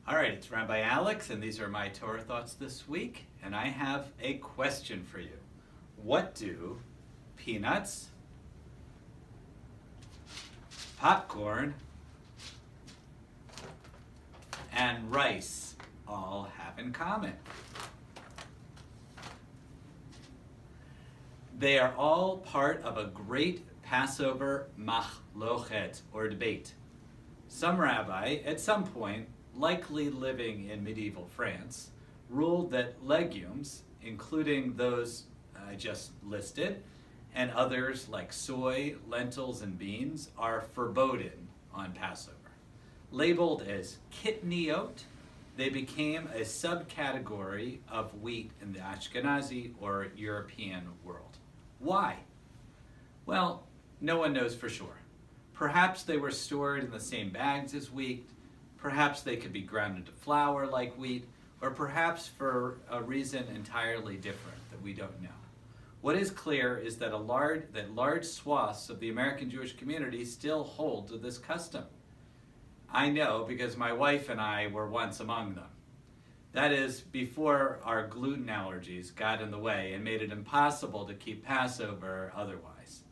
All right, it's Rabbi Alex, and these are my Torah thoughts this week, and I have a question for you. What do peanuts, popcorn, and rice all have in common? They are all part of a great Passover machlochet, or debate. Some rabbi, at some point, likely living in medieval France, ruled that legumes, including those I just listed, and others like soy, lentils, and beans, are forbidden on Passover. Labeled as kitniot, they became a subcategory of wheat in the Ashkenazi or European world. Why? Well, no one knows for sure. Perhaps they were stored in the same bags as wheat, perhaps they could be ground into flour like wheat, or perhaps for a reason entirely different that we don't know. What is clear is that large swaths of the American Jewish community still hold to this custom. I know because my wife and I were once among them. That is, before our gluten allergies got in the way and made it impossible to keep Passover otherwise.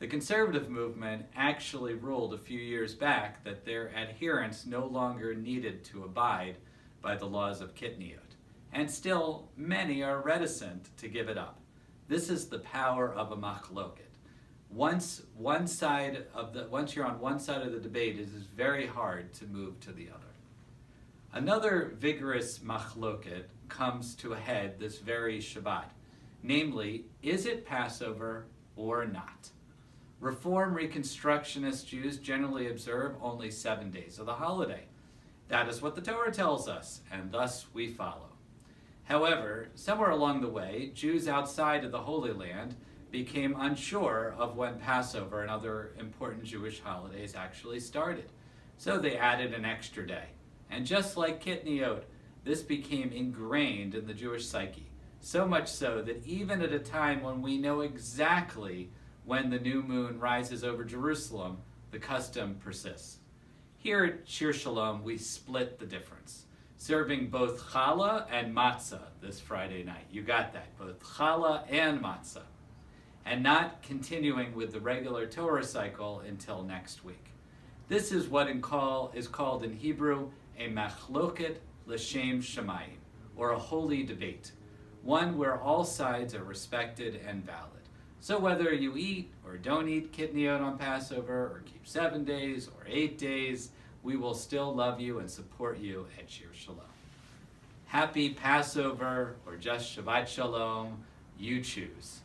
The conservative movement actually ruled a few years back that their adherents no longer needed to abide by the laws of kitniot, and still many are reticent to give it up. This is the power of a machloket. Once you're on one side of the debate, it is very hard to move to the other. Another vigorous machloket comes to a head this very Shabbat, namely, is it Passover or not? Reform Reconstructionist Jews generally observe only 7 days of the holiday. That is what the Torah tells us, and thus we follow. However, somewhere along the way, Jews outside of the Holy Land became unsure of when Passover and other important Jewish holidays actually started. So they added an extra day. And just like kitniot, this became ingrained in the Jewish psyche. So much so that even at a time when we know exactly when the new moon rises over Jerusalem, the custom persists. Here at Shir Shalom, we split the difference, serving both challah and matzah this Friday night. You got that, both challah and matzah. And not continuing with the regular Torah cycle until next week. This is what is called in Hebrew a machloket l'shem shamayim, or a holy debate, one where all sides are respected and valid. So whether you eat or don't eat kitniot on Passover, or keep 7 days or 8 days, we will still love you and support you at Shir Shalom. Happy Passover, or just Shabbat Shalom, you choose.